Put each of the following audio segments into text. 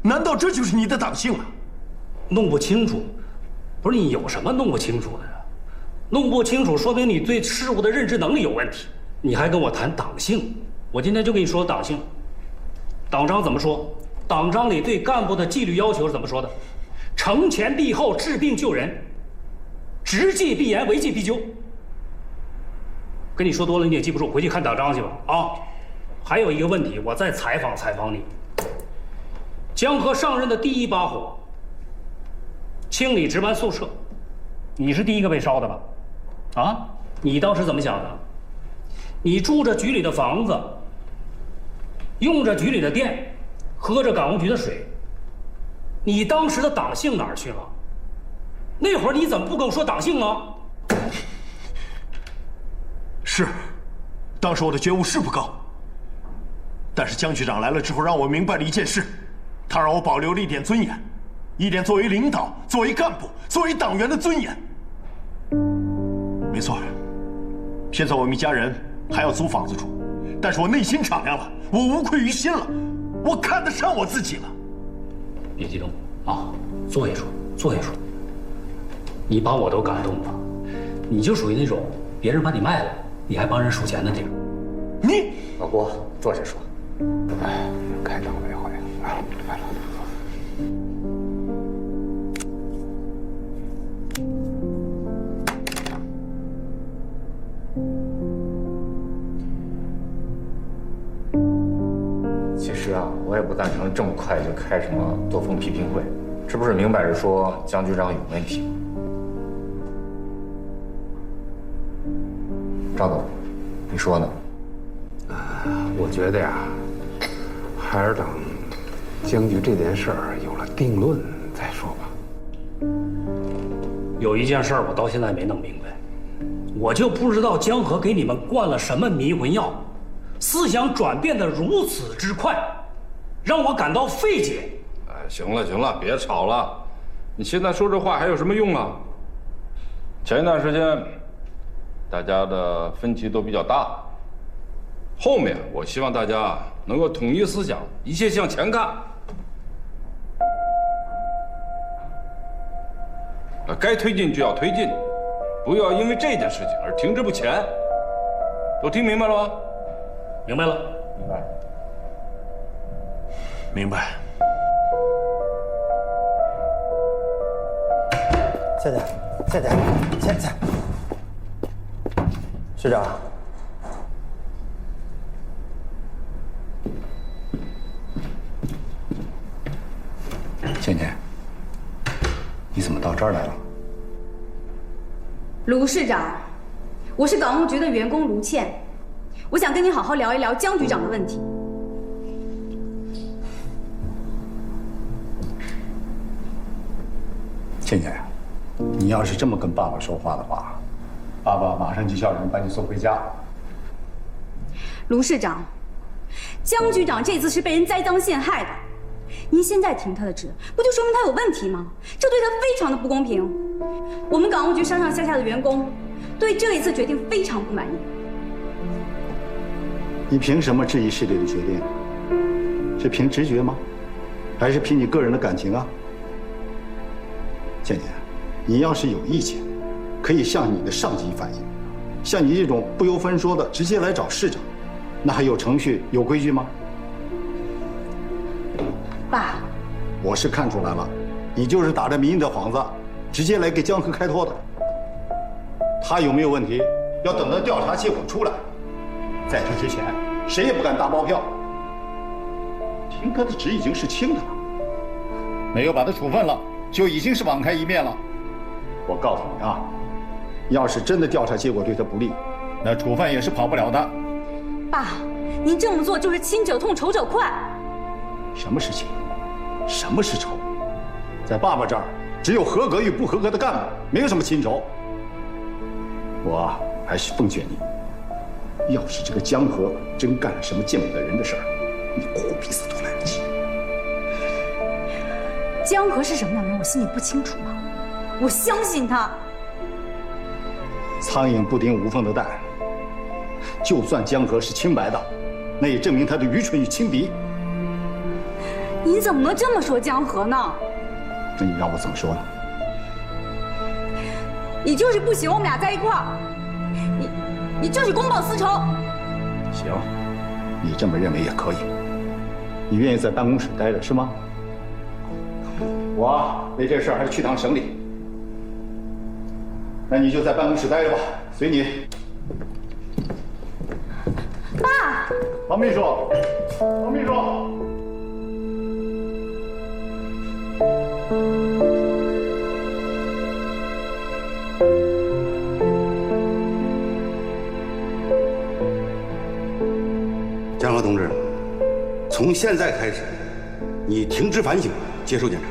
难道这就是你的党性吗？弄不清楚，不是你有什么弄不清楚的呀？弄不清楚，说明你对事物的认知能力有问题。你还跟我谈党性？我今天就跟你说党性。党章怎么说？党章里对干部的纪律要求是怎么说的？惩前毖后，治病救人，执纪必严，违纪必究。跟你说多了你也记不住，回去看党章去吧。啊，还有一个问题，我再采访你。江河上任的第一把火，清理值班宿舍，你是第一个被烧的吧？啊，你当时怎么想的？你住着局里的房子，用着局里的电，喝着港务局的水，你当时的党性哪儿去了？那会儿你怎么不跟我说党性啊？是，当时我的觉悟是不高，但是江局长来了之后，让我明白了一件事，他让我保留了一点尊严，一点作为领导、作为干部、作为党员的尊严。没错，现在我们一家人还要租房子住，但是我内心敞亮了，我无愧于心了，我看得上我自己了。别激动啊，坐下说，坐下说。你把我都感动了，你就属于那种别人把你卖了，你还帮人数钱的那种。你老郭，坐下说。哎，开党委会来了，来了。其实啊，我也不赞成这么快就开什么作风批评会，这不是明摆着说江局长有问题吗？赵总，你说呢？我觉得呀，还是等江局这件事儿有了定论再说吧。有一件事儿我到现在没弄明白，我就不知道江河给你们灌了什么迷魂药，思想转变得如此之快，让我感到费解。哎，行了行了，别吵了，你现在说这话还有什么用啊？前一段时间，大家的分歧都比较大，后面我希望大家能够统一思想，一切向前看。该推进就要推进，不要因为这件事情而停滞不前。都听明白了吗？明白了，明白。明白。倩倩，市长，倩倩，你怎么到这儿来了？卢市长，我是港务局的员工卢倩，我想跟你好好聊一聊江局长的问题。倩倩，你要是这么跟爸爸说话的话，爸爸马上就叫人把你送回家。卢市长，江局长这次是被人栽赃陷害的，您现在停他的职，不就说明他有问题吗？这对他非常的不公平。我们港务局上上下下的员工对这一次决定非常不满意。你凭什么质疑市里的决定？是凭直觉吗？还是凭你个人的感情啊？倩倩，你要是有意见，可以向你的上级反映。像你这种不由分说的直接来找市长，那还有程序有规矩吗？爸，我是看出来了，你就是打着民意的幌子，直接来给江河开脱的。他有没有问题，要等到调查结果出来。在这之前，谁也不敢打包票。廷哥的职已经是轻的了，没有把他处分了，就已经是网开一面了。我告诉你啊，要是真的调查结果对他不利，那处分也是跑不了的。爸，您这么做就是亲者痛，仇者快。什么是亲？什么是仇？在爸爸这儿，只有合格与不合格的干部，没有什么亲仇。我还是奉劝你，要是这个江河真干了什么见不得人的事儿，你哭鼻子都来不及。江河是什么样的人，我心里不清楚吗？我相信他。苍蝇不叮无缝的蛋。就算江河是清白的，那也证明他的愚蠢与轻敌。你怎么能这么说江河呢？那你让我怎么说呢？你就是不喜欢我们俩在一块儿，你就是公报私仇。行，你这么认为也可以。你愿意在办公室待着是吗？我为这事儿还是去趟省里。那你就在办公室待着吧，随你。爸，王秘书，王秘书。江河同志，从现在开始，你停职反省，接受检查。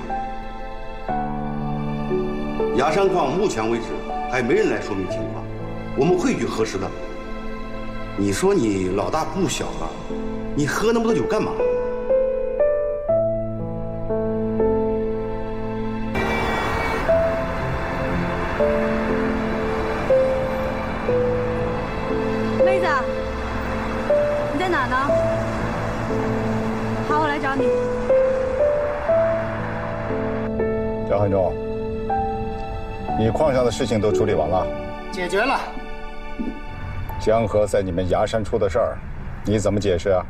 雅山矿目前为止还没人来说明情况，我们会去核实的。你说你老大不小了，你喝那么多酒干嘛？妹子，你在哪呢？好，我来找你。张汉忠，你矿上的事情都处理完了？解决了。江河在你们崖山出的事儿，你怎么解释啊？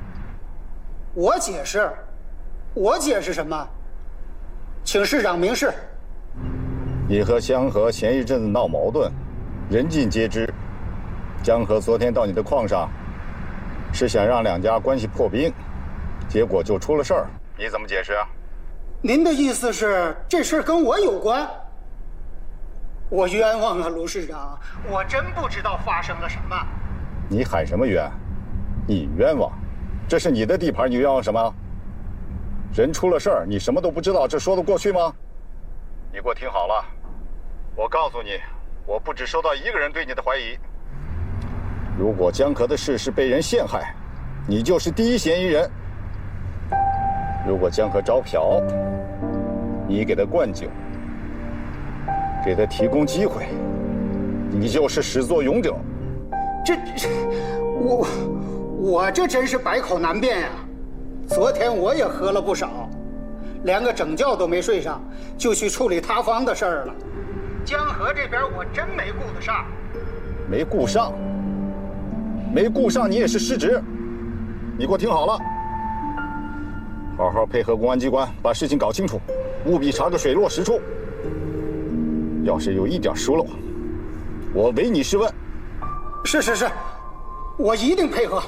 我解释？我解释什么？请市长明示。你和江河前一阵子闹矛盾，人尽皆知。江河昨天到你的矿上，是想让两家关系破冰，结果就出了事儿，你怎么解释啊？您的意思是这事儿跟我有关？我冤枉啊，卢市长！我真不知道发生了什么。你喊什么冤？你冤枉？这是你的地盘，你冤枉什么？人出了事儿，你什么都不知道，这说得过去吗？你给我听好了，我告诉你，我不只收到一个人对你的怀疑。如果江河的事是被人陷害，你就是第一嫌疑人。如果江河招嫖，你给他灌酒，给他提供机会，你就是始作俑者。我这真是百口难辩呀！昨天我也喝了不少，连个整觉都没睡上，就去处理塌方的事儿了。江河这边我真没顾得上。没顾上？没顾上，你也是失职。你给我听好了，好好配合公安机关，把事情搞清楚，务必查个水落石出。要是有一点疏漏，我唯你是问。是，我一定配合。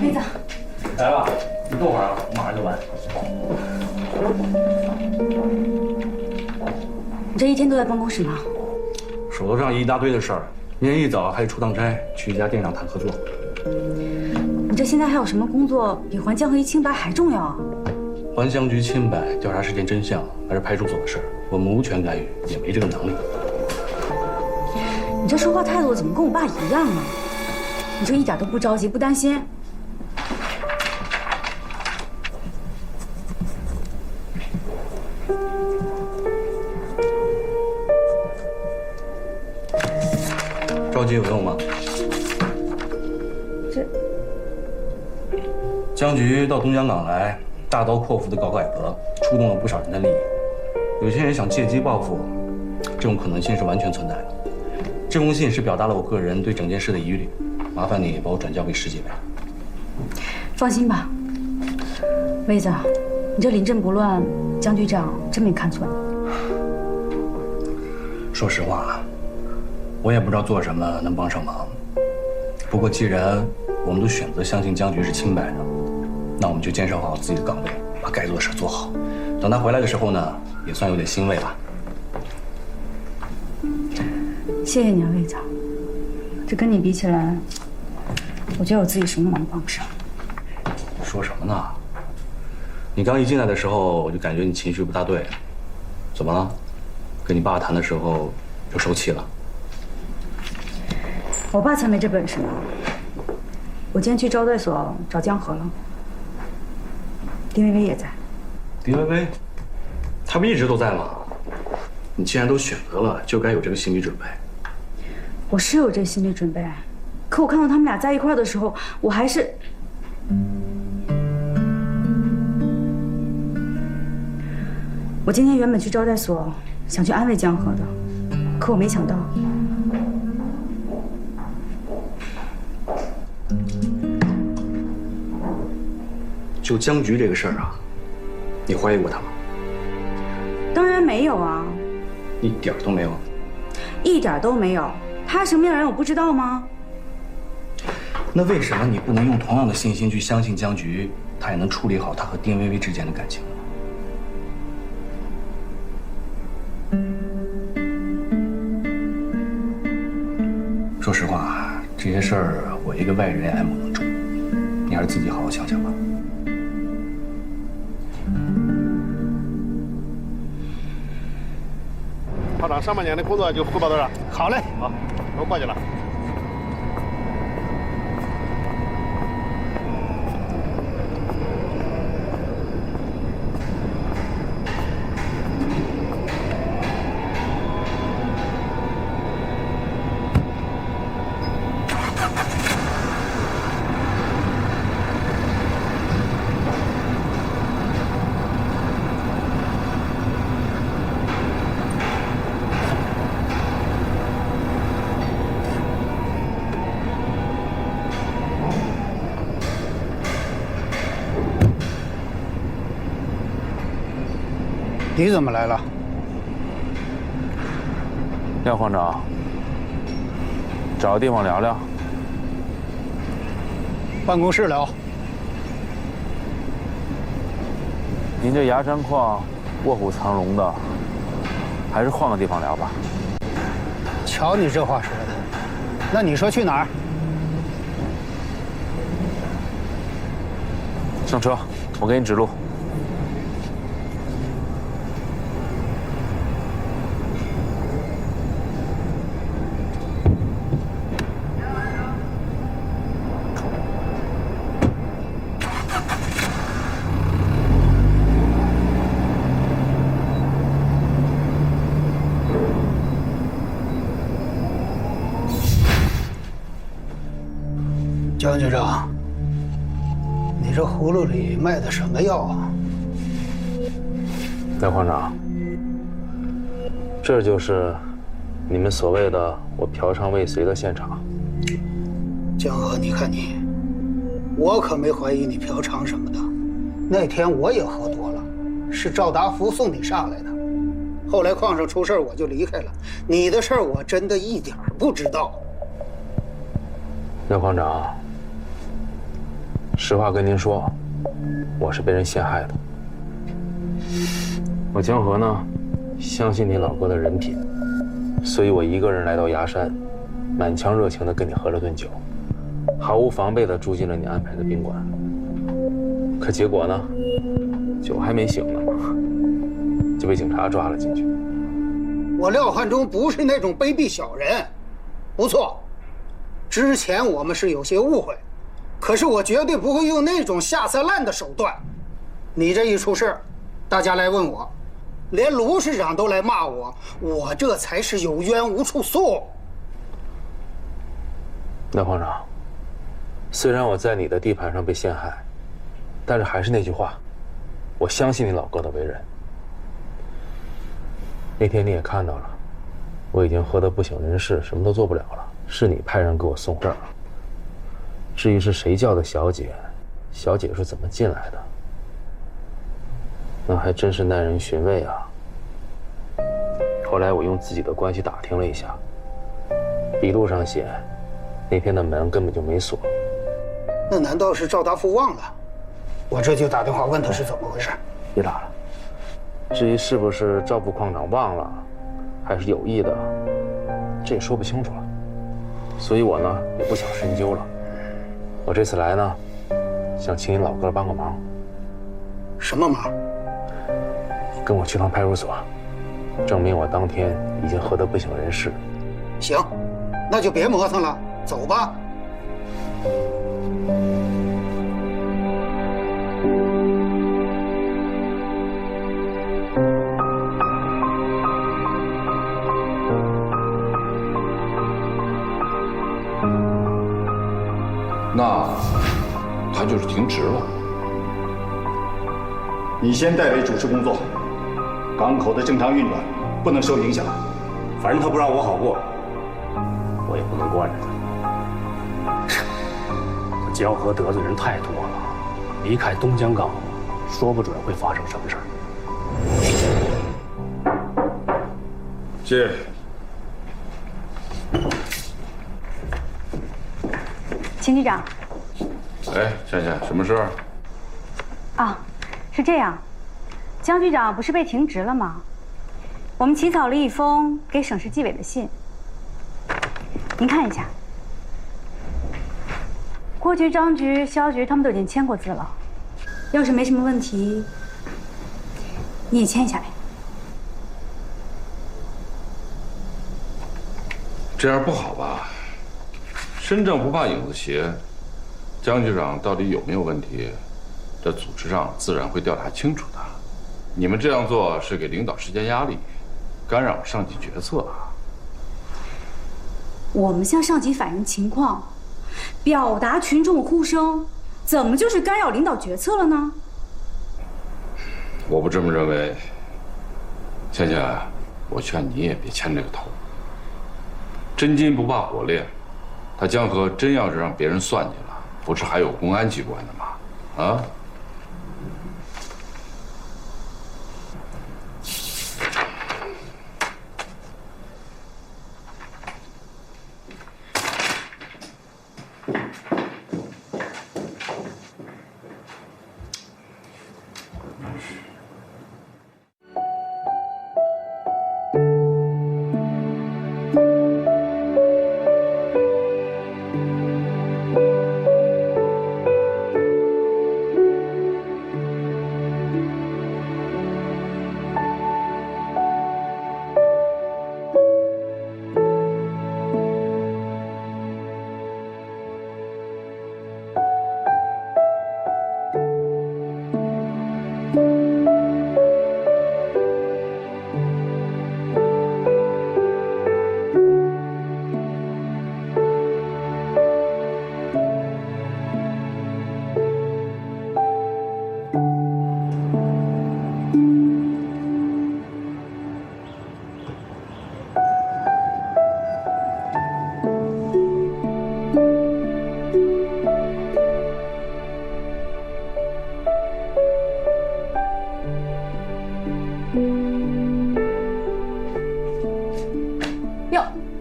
妹子，来吧，你坐会儿啊，我马上就完。你这一天都在办公室吗？手头上一大堆的事儿，明天一早还得出趟差，去一家店上谈合作。你这现在还有什么工作比还江河一清白还重要啊？还江局清白，调查事件真相，那是派出所的事儿，我们无权干预，也没这个能力。你这说话态度怎么跟我爸一样啊？你这一点都不着急，不担心？着急有用吗？这江局到东江港来，大刀阔斧地搞改革，触动了不少人的利益。有些人想借机报复，这种可能性是完全存在的。这封信是表达了我个人对整件事的疑虑，麻烦你把我转交给师姐呗。放心吧，薇子，你这临阵不乱，江局长真没看错你。说实话，我也不知道做什么能帮上忙。不过既然我们都选择相信江局是清白的，那我们就坚守好自己的岗位，把该做的事做好。等他回来的时候呢，也算有点欣慰吧。谢谢你啊，魏子。这跟你比起来，我觉得我自己什么忙都帮不上。说什么呢？你刚一进来的时候，我就感觉你情绪不大对，怎么了？跟你爸谈的时候又受气了？我爸才没这本事呢。我今天去招待所找江河了，丁薇薇也在。丁薇薇，她不一直都在吗？你既然都选择了，就该有这个心理准备。我是有这心理准备，可我看到他们俩在一块的时候，我还是……我今天原本去招待所想去安慰江河的，可我没想到。就江局这个事儿啊，你怀疑过他吗？当然没有啊，一点都没有。一点都没有。他什么样的人我不知道吗？那为什么你不能用同样的信心去相信江局，他也能处理好他和丁薇薇之间的感情？说实话，这些事儿我一个外人爱莫能助，你还是自己好好想想吧。炮长，上半年的工作就汇报到这儿。好嘞，好，我过去了。你怎么来了？廖矿长，找个地方聊聊。办公室聊。您这崖山矿卧虎藏龙的，还是换个地方聊吧。瞧你这话说的，那你说去哪儿？上车，我给你指路。江局长，你这葫芦里卖的什么药啊？廖矿长，这就是你们所谓的我嫖娼未遂的现场。江河，你看你，我可没怀疑你嫖娼什么的。那天我也喝多了，是赵达福送你上来的。后来矿上出事我就离开了。你的事儿我真的一点儿不知道。廖矿长，实话跟您说，我是被人陷害的。我江河呢，相信你老哥的人品，所以我一个人来到崖山，满腔热情地跟你喝了顿酒，毫无防备地住进了你安排的宾馆。可结果呢，酒还没醒呢，就被警察抓了进去。我廖汉忠不是那种卑鄙小人，不错，之前我们是有些误会，可是我绝对不会用那种下三滥的手段。你这一出事，大家来问我，连卢市长都来骂我，我这才是有冤无处诉。廖矿长，虽然我在你的地盘上被陷害，但是还是那句话，我相信你老哥的为人。那天你也看到了，我已经喝得不省人事，什么都做不了了，是你派人给我送这儿。至于是谁叫的小姐，小姐是怎么进来的，那还真是耐人寻味啊。后来我用自己的关系打听了一下，笔录上写，那天的门根本就没锁。那难道是赵达福忘了？我这就打电话问他是怎么回事。别打了。至于是不是赵副矿长忘了，还是有意的，这也说不清楚了。所以我呢也不想深究了。我这次来呢，想请你老哥帮个忙。什么忙？跟我去趟派出所，证明我当天已经喝得不省人事。行，那就别磨蹭了，走吧。那他就是停职了。你先代为主持工作，港口的正常运转不能受影响。反正他不让我好过，我也不能惯着他。这江河得罪人太多了，离开东江港，说不准会发生什么事儿。接。秦局长。哎，倩倩，什么事儿？啊，是这样，江局长不是被停职了吗？我们起草了一封给省市纪委的信，您看一下。郭局、张局、肖局他们都已经签过字了，要是没什么问题，你也签一下呗。这样不好吧？身正不怕影子斜，江局长到底有没有问题，这组织上自然会调查清楚的。你们这样做是给领导施加压力，干扰上级决策啊。我们向上级反映情况，表达群众呼声，怎么就是干扰领导决策了呢？我不这么认为。倩倩，我劝你也别牵这个头。真金不怕火炼，他江河真要是让别人算计了，不是还有公安机关的吗？啊？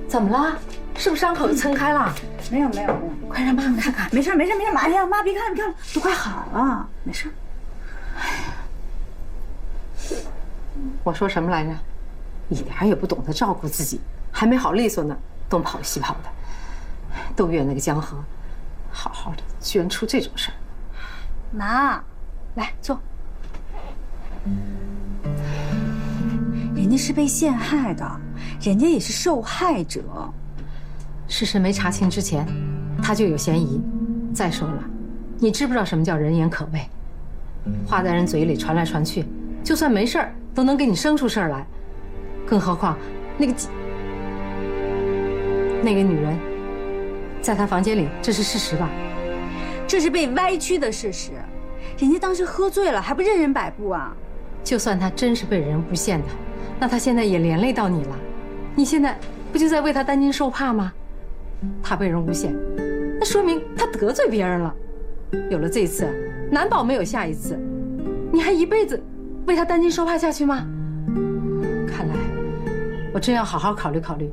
怎么了？是不是伤口又撑开了？没有，快让妈妈看看。没事，妈呀，妈别看了，都快好了，没事。我说什么来着？一点也不懂得照顾自己，还没好利索呢，东跑西跑的。都怨那个江河，好好的居然出这种事儿。妈，来坐。人家是被陷害的，人家也是受害者。事实没查清之前，他就有嫌疑。再说了，你知不知道什么叫人言可畏？话在人嘴里传来传去，就算没事儿，都能给你生出事儿来。更何况那个女人，在他房间里，这是事实吧？这是被歪曲的事实。人家当时喝醉了，还不任人摆布啊？就算他真是被人诬陷的，那他现在也连累到你了。你现在不就在为他担惊受怕吗？他被人诬陷，那说明他得罪别人了。有了这一次，难保没有下一次。你还一辈子为他担惊受怕下去吗？看来我真要好好考虑考虑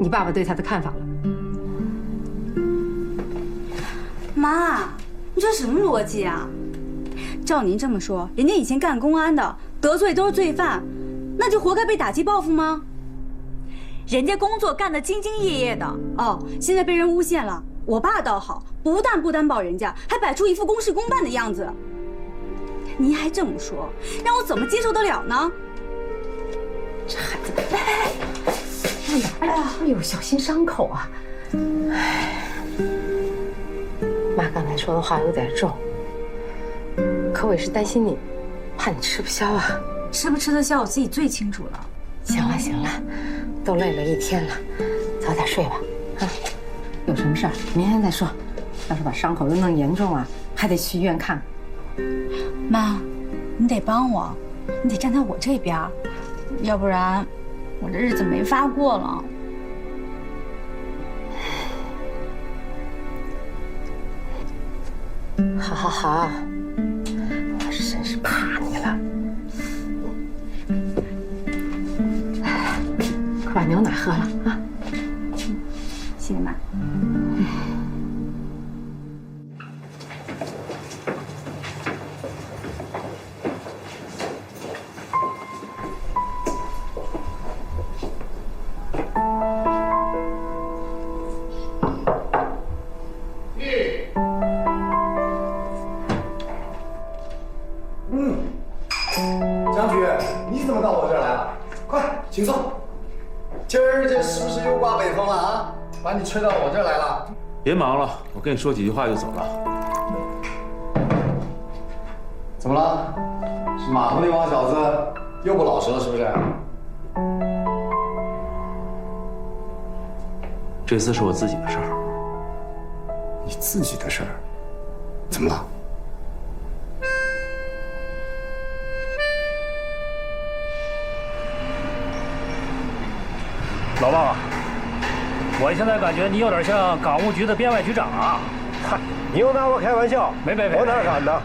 你爸爸对他的看法了。妈，你这什么逻辑啊？照您这么说，人家以前干公安的，得罪都是罪犯，那就活该被打击报复吗？人家工作干得兢兢业业的，哦，现在被人诬陷了。我爸倒好，不但不担保人家，还摆出一副公事公办的样子。您还这么说，让我怎么接受得了呢？这孩子，哎呀，哎呦，小心伤口啊！哎，妈刚才说的话有点重，可我也是担心你，怕你吃不消啊。吃不吃得消，我自己最清楚了。行了行了，都累了一天了，早点睡吧。啊，有什么事儿明天再说。要是把伤口又弄严重啊，还得去医院看。妈，你得帮我，你得站在我这边，要不然我这日子没法过了。好好好，我真是怕你了。快把牛奶喝了啊！谢谢妈。将军，你怎么到我这儿来了？快，请坐。今儿这是不是又刮北风了啊？把你吹到我这儿来了。别忙了，我跟你说几句话就走了。怎么了？是码头那帮小子又不老实了，是不是？这次是我自己的事儿。你自己的事儿？怎么了？老王，我现在感觉你有点像港务局的编外局长啊！嗨，你又拿我开玩笑？没，我哪敢呢？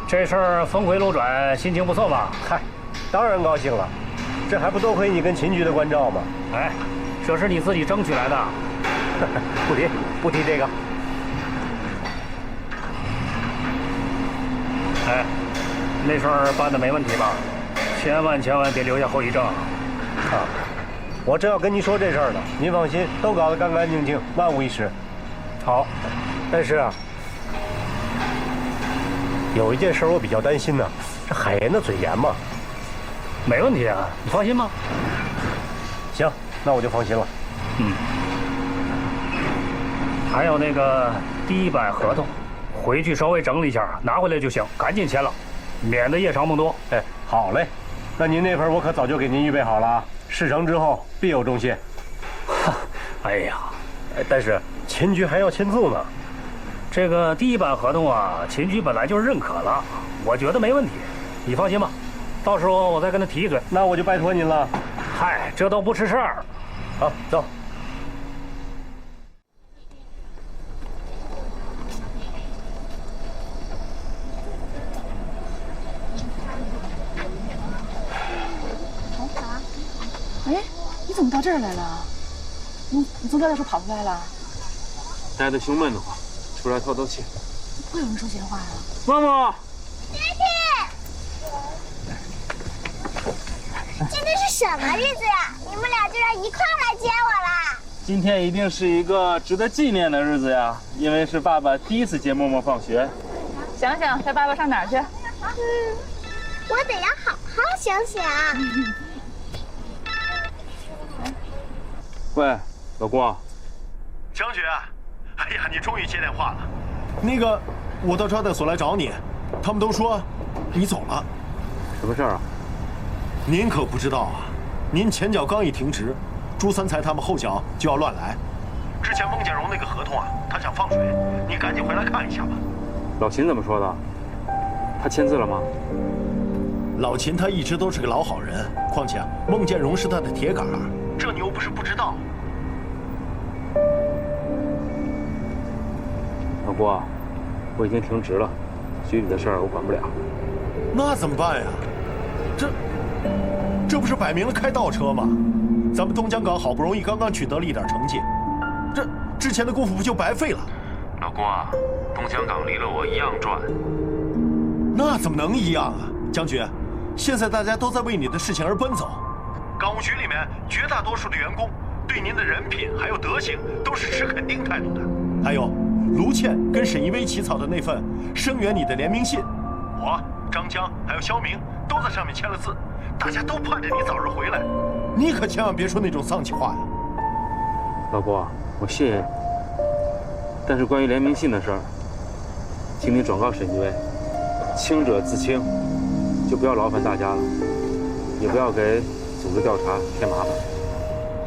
这事儿峰回路转，心情不错吧？嗨，当然高兴了，这还不多亏你跟秦局的关照吗？哎，这是你自己争取来的。不提这个。哎，那事儿办的没问题吧？千万别留下后遗症啊！我正要跟您说这事儿呢，您放心，都搞得干干净净，万无一失。好，但是啊，有一件事我比较担心呢，这海岩的嘴严嘛。没问题啊，你放心吧。行，那我就放心了。还有那个第一版合同，回去稍微整理一下，拿回来就行，赶紧签了，免得夜长梦多。哎，好嘞，那您那份我可早就给您预备好了，事成之后必有重谢。哎呀，但是秦局还要签字呢。这个第一版合同啊，秦局本来就是认可了，我觉得没问题，你放心吧。到时候我再跟他提一嘴。那我就拜托您了。嗨，这都不是事儿。好，走。哎，你怎么到这儿来了？你从这儿时候跑出来了？待得胸闷得慌，出来透透气。不会有人说闲话呀？默默，爹爹，今天是什么日子呀？你们俩居然一块来接我啦！今天一定是一个值得纪念的日子呀，因为是爸爸第一次接默默放学。想想带爸爸上哪儿去？我得要好好想想。喂，老郭。将军，哎呀，你终于接电话了。那个，我到招待所来找你，他们都说你走了。什么事儿啊？您可不知道啊，您前脚刚一停职，朱三才他们后脚就要乱来。之前孟建荣那个合同啊，他想放水，你赶紧回来看一下吧。老秦怎么说的？他签字了吗？老秦他一直都是个老好人，况且孟建荣是他的铁杆，这你又不是不知道。老郭，我已经停职了，局里的事儿我管不了。那怎么办呀？这不是摆明了开倒车吗？咱们东江港好不容易刚刚取得了一点成绩，这之前的功夫不就白费了？老郭，东江港离了我一样赚。那怎么能一样啊，将军？现在大家都在为你的事情而奔走，港务局里面绝大多数的员工对您的人品还有德行都是持肯定态度的。还有，卢倩跟沈一薇起草的那份声援你的联名信，我、张江还有肖明都在上面签了字，大家都盼着你早日回来。你可千万别说那种丧气话呀！老伯，我谢谢你，但是关于联名信的事儿，请你转告沈一薇，清者自清，就不要劳烦大家了，也不要给组织调查添麻烦。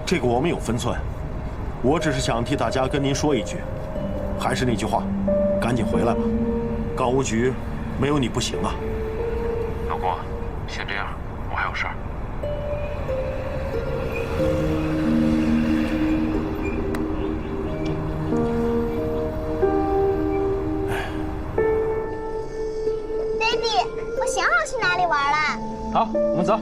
这个我们有分寸，我只是想替大家跟您说一句，还是那句话，赶紧回来吧，港务局没有你不行啊。老郭，先这样，我还有事儿。Baby， 我想好去哪里玩了。好，我们走。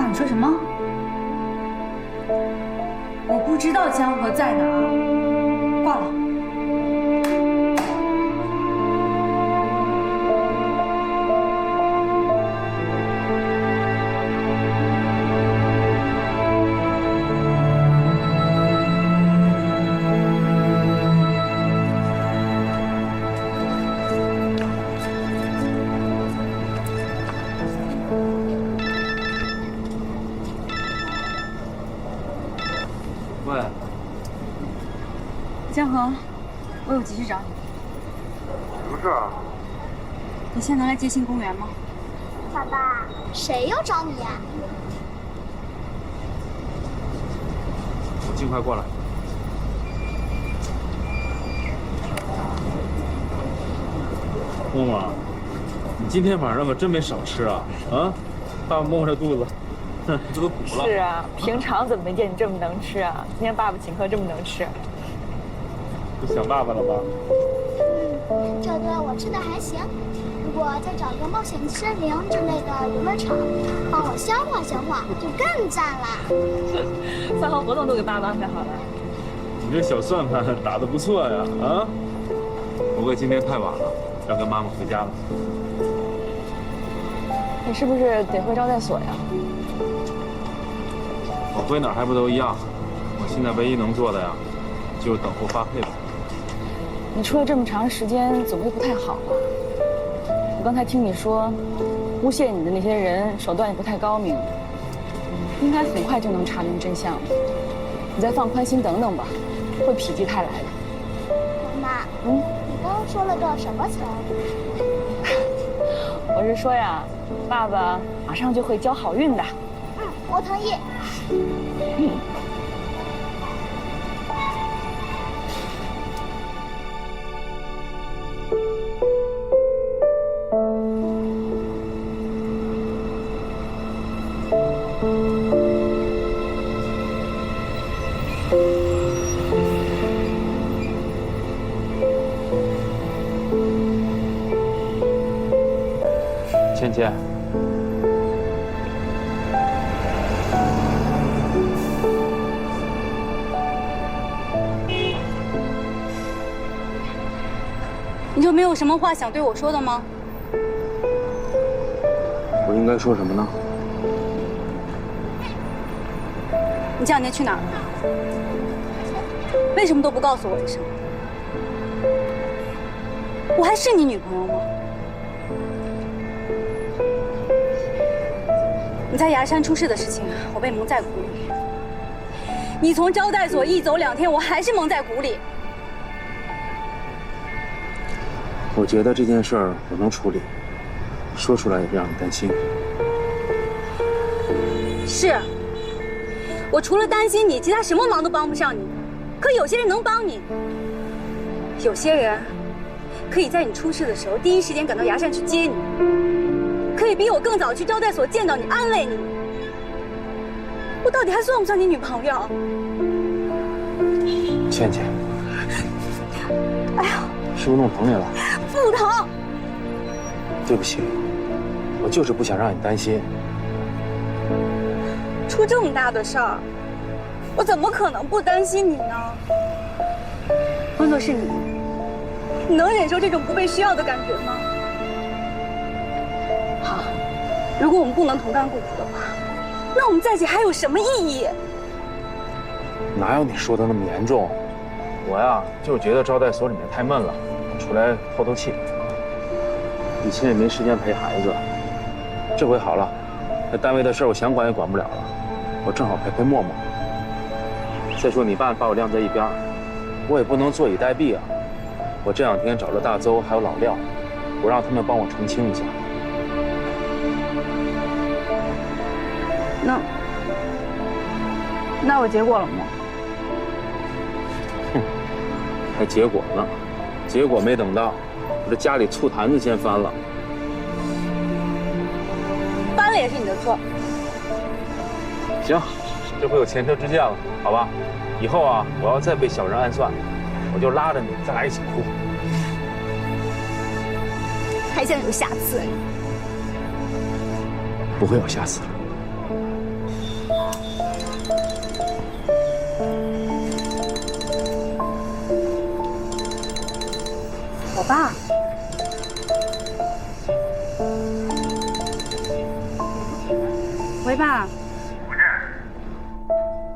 你说什么？我不知道江河在哪儿，挂了。江河，我有急事找你。什么事啊？你现在能来街心公园吗？爸爸，谁又找你呀？我尽快过来。默默，你今天晚上可真没少吃啊！啊，爸爸摸摸这肚子，这都补了。是啊，平常怎么没见你这么能吃啊？今天爸爸请客这么能吃。不想爸爸了吧？这顿我吃的还行，如果再找个冒险森林之类的游乐场，帮我消化消化，就更赞了。饭后活动都给爸爸安排好了。你这小算盘打得不错呀！啊，不过今天太晚了，要跟妈妈回家了。你是不是得回招待所呀？我回哪儿还不都一样？我现在唯一能做的呀，就是等候发配了。你出来这么长时间，总归不太好吧？我刚才听你说，诬陷你的那些人手段也不太高明，应该很快就能查明真相。你再放宽心等等吧，会否极泰来的。妈妈，你刚刚说了个什么词儿？我是说呀，爸爸马上就会交好运的。我同意。倩倩，你就没有什么话想对我说的吗？我应该说什么呢？你这两天去哪儿了？为什么都不告诉我一声？我还是你女朋友吗？你在崖山出事的事情，我被蒙在鼓里。你从招待所一走2天，我还是蒙在鼓里。我觉得这件事儿我能处理，说出来也不让你担心。是，我除了担心你，其他什么忙都帮不上你。可有些人能帮你，有些人可以在你出事的时候第一时间赶到崖山去接你，可以比我更早去招待所见到你，安慰你。我到底还算不算你女朋友？倩倩，哎呀，是不是弄疼你了？不疼。对不起，我就是不想让你担心。出这么大的事儿，我怎么可能不担心你呢？换作是你，你能忍受这种不被需要的感觉吗？好，如果我们不能同甘共苦的话，那我们在一起还有什么意义？哪有你说的那么严重？我呀，就是觉得招待所里面太闷了，出来透透气。以前也没时间陪孩子，这回好了，那单位的事我想管也管不了了，我正好陪陪默默。再说你爸把我晾在一边，我也不能坐以待毙啊。我这两天找了大邹还有老廖，我让他们帮我澄清一下。那有结果了吗？哼，还结果呢，结果没等到，我这家里醋坛子先翻了。翻了也是你的错。行，这回有前车之鉴了，好吧？以后啊，我要再被小人暗算，我就拉着你，咱俩一起哭。还想有下次？不会有下次了。我爸。喂，爸。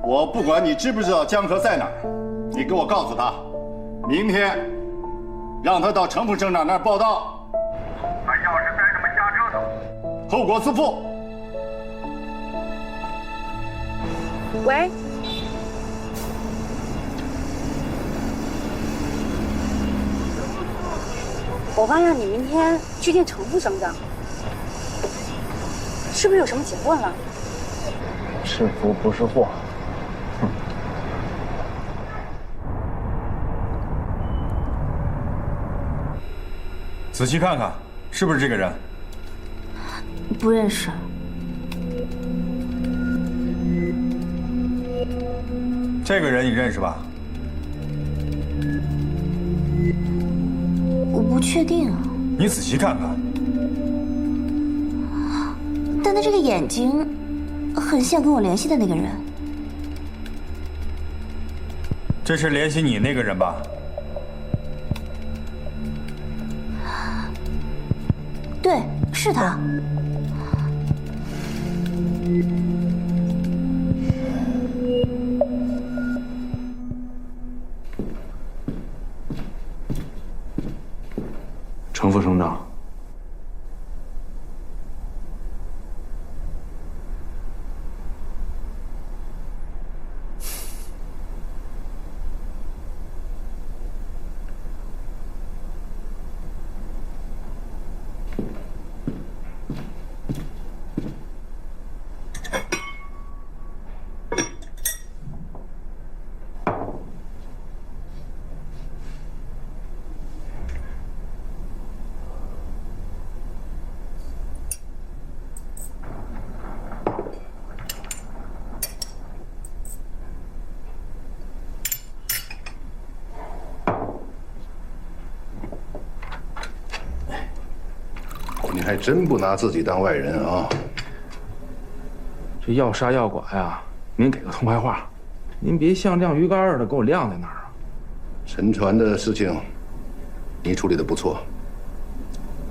我不管你知不知道江河在哪儿，你给我告诉他，明天让他到程副省长那儿报到。他要是再这么瞎折腾，后果自负。喂。我爸让你明天去见程副省长，是不是有什么结论了？是福不是祸。仔细看看，是不是这个人？不认识。这个人你认识吧？我不确定啊。你仔细看看。但他这个眼睛，很像跟我联系的那个人。这是联系你那个人吧？对，是他。程副省长，你还真不拿自己当外人啊！这要杀要剐呀，您给个痛快话，您别像晾鱼竿似的给我晾在那儿啊！沉船的事情，你处理的不错。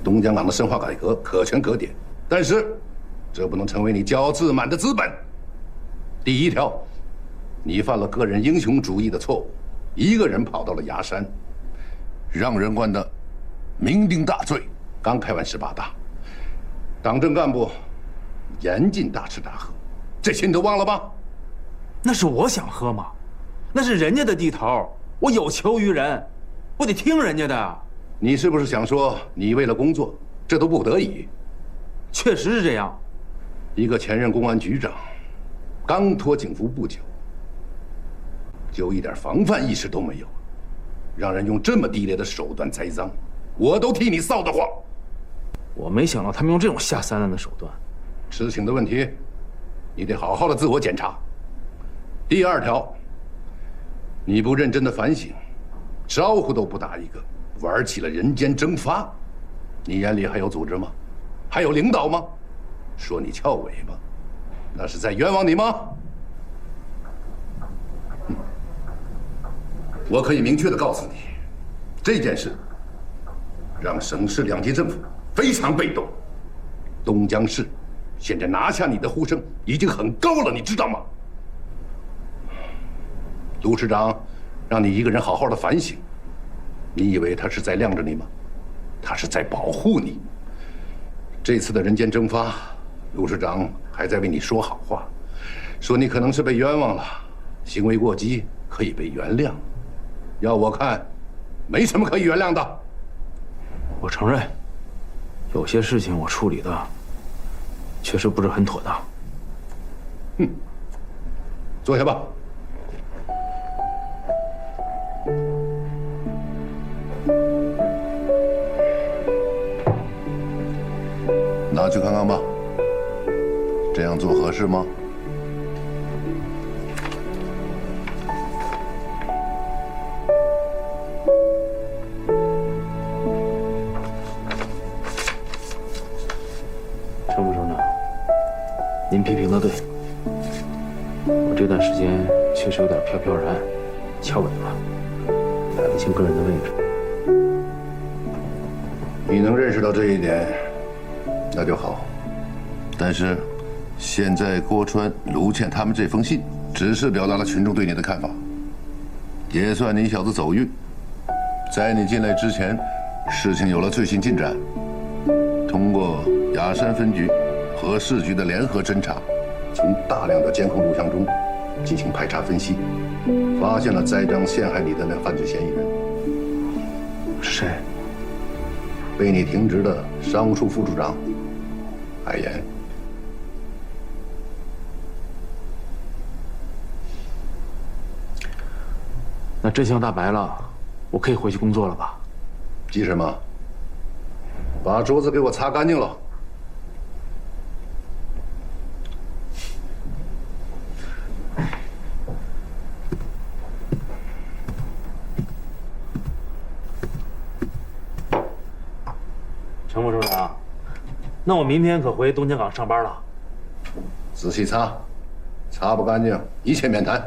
东江港的深化改革可圈可点，但是这不能成为你骄傲自满的资本。第一条，你犯了个人英雄主义的错误，一个人跑到了崖山，让人关的酩酊大醉，刚开完18大。党政干部严禁大吃大喝，这些你都忘了吧？那是我想喝吗？那是人家的地头，我有求于人，我得听人家的。你是不是想说你为了工作，这都不得已？确实是这样。一个前任公安局长，刚脱警服不久，就一点防范意识都没有，让人用这么低劣的手段栽赃，我都替你臊得慌。我没想到他们用这种下三滥的手段。事情的问题，你得好好的自我检查。第二条，你不认真的反省，招呼都不打一个，玩起了人间蒸发，你眼里还有组织吗？还有领导吗？说你翘尾巴，那是在冤枉你吗？我可以明确的告诉你，这件事让省市两级政府非常被动。东江市现在拿下你的呼声已经很高了，你知道吗？卢市长让你一个人好好的反省，你以为他是在晾着你吗？他是在保护你。这次的人间蒸发，卢市长还在为你说好话，说你可能是被冤枉了，行为过激可以被原谅。要我看，没什么可以原谅的。我承认，有些事情我处理的确实不是很妥当。坐下吧。拿去看看吧，这样做合适吗？陈副省长，您批评的对，我这段时间确实有点飘飘然、翘尾巴，摆不清个人的位置。你能认识到这一点，那就好。但是，现在郭川、卢倩他们这封信，只是表达了群众对你的看法，也算你小子走运。在你进来之前，事情有了最新进展。通过雅山分局和市局的联合侦查，从大量的监控录像中进行排查分析，发现了栽赃陷害你的那个犯罪嫌疑人。是谁？被你停职的商务处副处长海岩。那真相大白了，我可以回去工作了吧？急什么？把桌子给我擦干净了。陈副处长，那我明天可回东江港上班了。仔细擦，擦不干净一切免谈。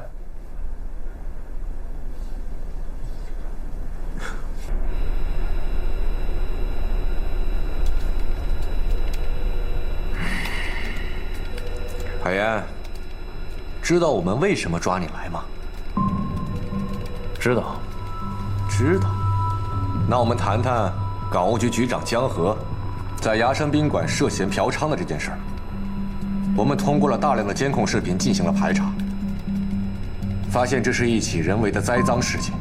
海岩，知道我们为什么抓你来吗？知道。知道。那我们谈谈港务局局长江河在崖山宾馆涉嫌嫖娼的这件事儿。我们通过了大量的监控视频进行了排查，发现这是一起人为的栽赃事件。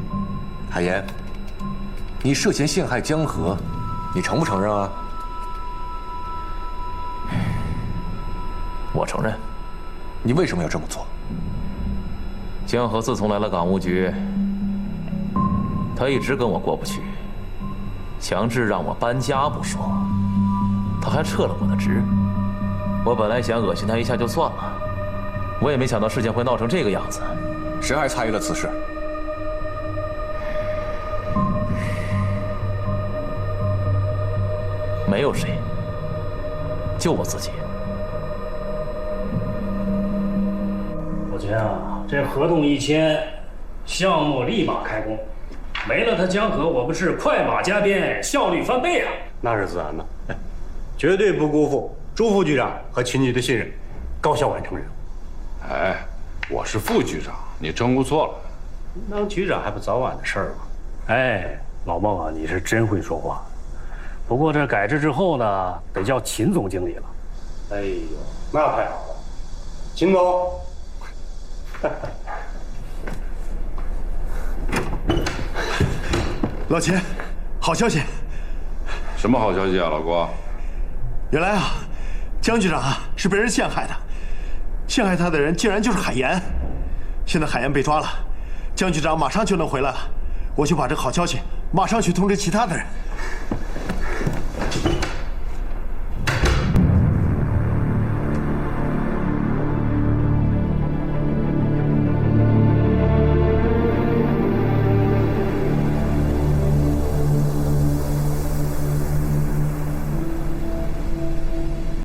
海岩，你涉嫌陷害江河，你承不承认啊？我承认。你为什么要这么做？江河自从来了港务局，他一直跟我过不去，强制让我搬家不说，他还撤了我的职。我本来想恶心他一下就算了，我也没想到事情会闹成这个样子。谁还参与了此事？没有谁，就我自己。我觉得这合同一签，项目立马开工，没了他江河，我不是快马加鞭，效率翻倍啊！那是自然的，绝对不辜负朱副局长和秦局的信任，高效完成任务。哎，我是副局长，你真误错了。当局长还不早晚的事儿吗？哎，老孟啊，你是真会说话。不过这改制之后呢，得叫秦总经理了。哎呦，那太好了，秦总。老秦，好消息！什么好消息啊，老郭？原来啊，江局长啊是被人陷害的，陷害他的人竟然就是海岩。现在海岩被抓了，江局长马上就能回来了，我就把这个好消息马上去通知其他的人。